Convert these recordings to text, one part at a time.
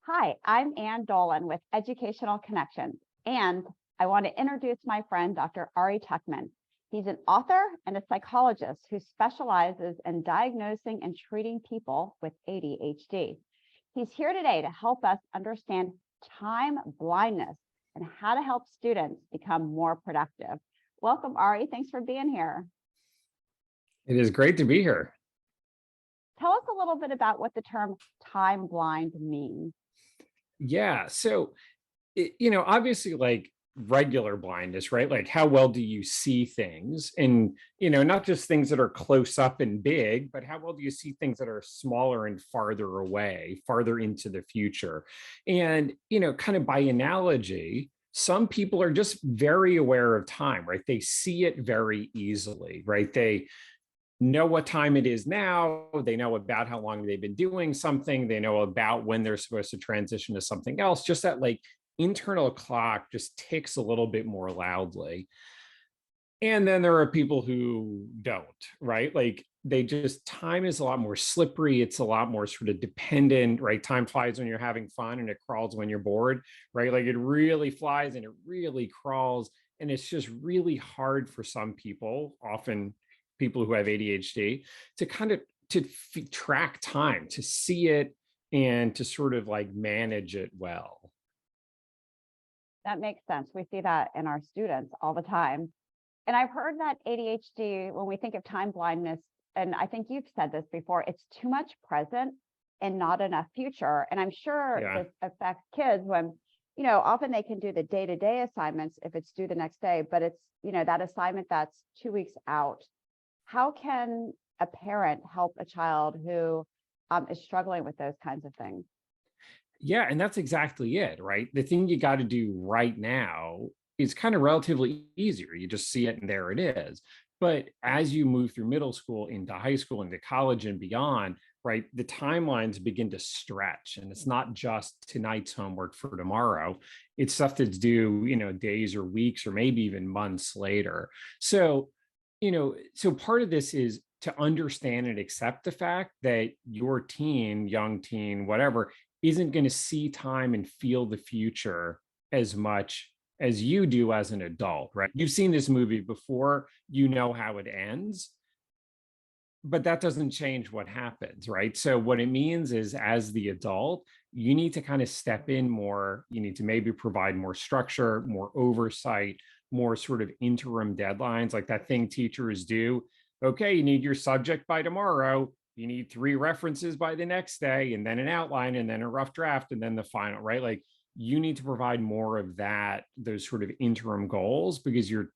Hi, I'm Ann Dolin with Educational Connections, and I want to introduce my friend, Dr. Ari Tuckman. He's an author and a psychologist who specializes in diagnosing and treating people with ADHD. He's here today to help us understand time blindness and how to help students become more productive. Welcome, Ari. Thanks for being here. It is great to be here. Tell us a little bit about what the term time blind means. Yeah. So, obviously, like regular blindness, right? Like, how well do you see things? And, not just things that are close up and big, but how well do you see things that are smaller and farther away, farther into the future? And, kind of by analogy, some people are just very aware of time, right? They see it very easily, right? They know what time it is now. They know about how long they've been doing something. They know about when they're supposed to transition to something else. Just that like internal clock just ticks a little bit more loudly. And then there are people who don't, right? Like they just, time is a lot more slippery. It's a lot more sort of dependent, right? Time flies when you're having fun and it crawls when you're bored, right? Like it really flies and it really crawls. And it's just really hard for some people, often people who have ADHD, to kind of track time, to see it and to sort of like manage it well. That makes sense. We see that in our students all the time. And I've heard that ADHD, when we think of time blindness, and I think you've said this before, it's too much present and not enough future. And I'm sure this affects kids when, often they can do the day-to-day assignments if it's due the next day, but it's, that assignment that's 2 weeks out. How can a parent help a child who is struggling with those kinds of things? Yeah, and that's exactly it, right? The thing you got to do right now is kind of relatively easier. You just see it and there it is. But as you move through middle school into high school, into college and beyond, right, the timelines begin to stretch. And it's not just tonight's homework for tomorrow. It's stuff that's due, days or weeks or maybe even months later. So so part of this is to understand and accept the fact that your teen, young teen, whatever, isn't going to see time and feel the future as much as you do as an adult, right? You've seen this movie before, you know how it ends, but that doesn't change what happens, right? So what it means is as the adult, you need to kind of step in more. You need to maybe provide more structure, more oversight, more sort of interim deadlines, like that thing teachers do. Okay, you need your subject by tomorrow. You need 3 references by the next day, and then an outline, and then a rough draft, and then the final, right? Like you need to provide more of that, those sort of interim goals, because your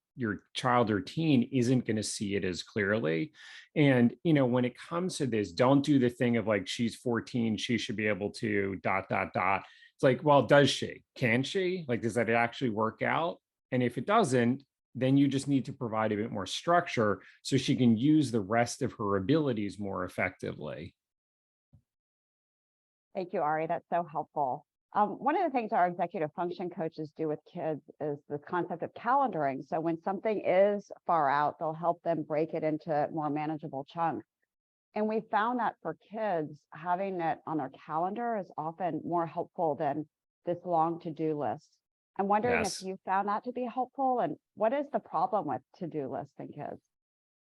child or teen isn't going to see it as clearly. And when it comes to this, don't do the thing of like, she's 14, she should be able to ... It's like, well, does she? Can she? Like, does that actually work out? And if it doesn't, then you just need to provide a bit more structure so she can use the rest of her abilities more effectively. Thank you, Ari. That's so helpful. One of the things our executive function coaches do with kids is the concept of calendaring. So when something is far out, they'll help them break it into more manageable chunks. And we found that for kids, having it on their calendar is often more helpful than this long to-do list. I'm wondering if you found that to be helpful, and what is the problem with to-do lists in kids?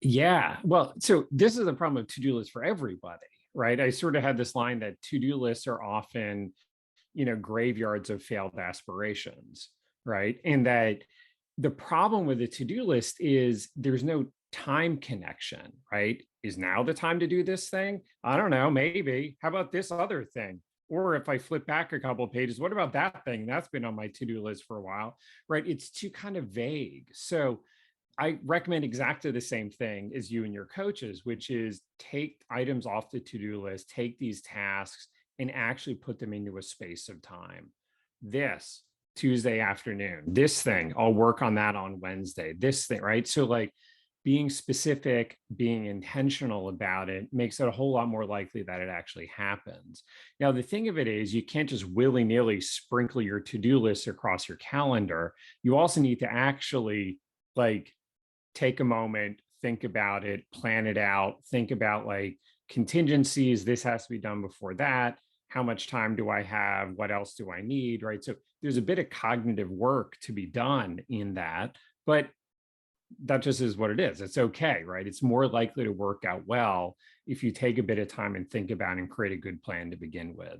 Yeah, well, so this is the problem of to-do lists for everybody, right? I sort of had this line that to-do lists are often, graveyards of failed aspirations, right? And that the problem with the to-do list is there's no time connection, right? Is now the time to do this thing? I don't know, maybe. How about this other thing? Or if I flip back a couple of pages, what about that thing? That's been on my to-do list for a while, right? It's too kind of vague. So I recommend exactly the same thing as you and your coaches, which is take items off the to-do list, take these tasks and actually put them into a space of time. This Tuesday afternoon, this thing, I'll work on that on Wednesday, this thing, right? So like being specific, being intentional about it makes it a whole lot more likely that it actually happens. Now, the thing of it is you can't just willy-nilly sprinkle your to-do list across your calendar. You also need to actually like take a moment, think about it, plan it out, think about like contingencies. This has to be done before that. how much time do I have? What else do I need? Right. So there's a bit of cognitive work to be done in that, but that just is what it is. It's okay, right? It's more likely to work out well if you take a bit of time and think about and create a good plan to begin with.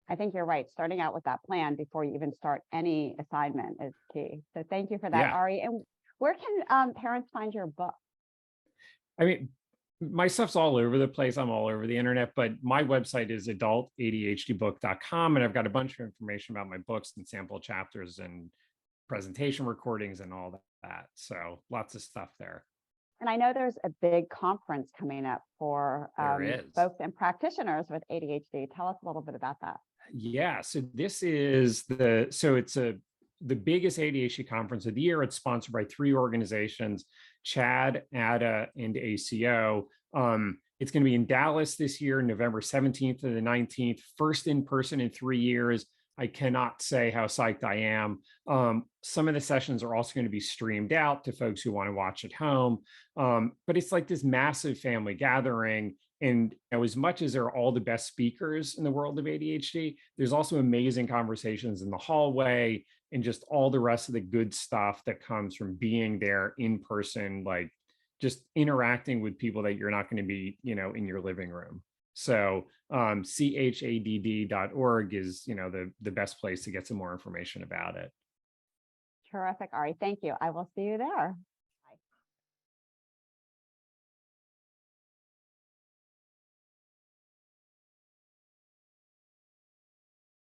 I think you're right. Starting out with that plan before you even start any assignment is key. So thank you for that, Yeah. Ari. And where can parents find your book? I mean, my stuff's all over the place. I'm all over the internet, but my website is adultadhdbook.com. And I've got a bunch of information about my books and sample chapters and presentation recordings and all that. So lots of stuff there. And I know there's a big conference coming up for There is. folks and practitioners with ADHD. Tell us a little bit about that. Yeah, so this is the biggest ADHD conference of the year. It's sponsored by 3 organizations, CHAD, ADA, and ACO. It's going to be in Dallas this year, November 17th to the 19th, first in person in 3 years. I cannot say how psyched I am. Some of the sessions are also going to be streamed out to folks who want to watch at home. But it's like this massive family gathering. And as much as there are all the best speakers in the world of ADHD, there's also amazing conversations in the hallway and just all the rest of the good stuff that comes from being there in person, like just interacting with people that you're not going to be, in your living room. So chadd.org is, the best place to get some more information about it. Terrific, Ari. Thank you. I will see you there.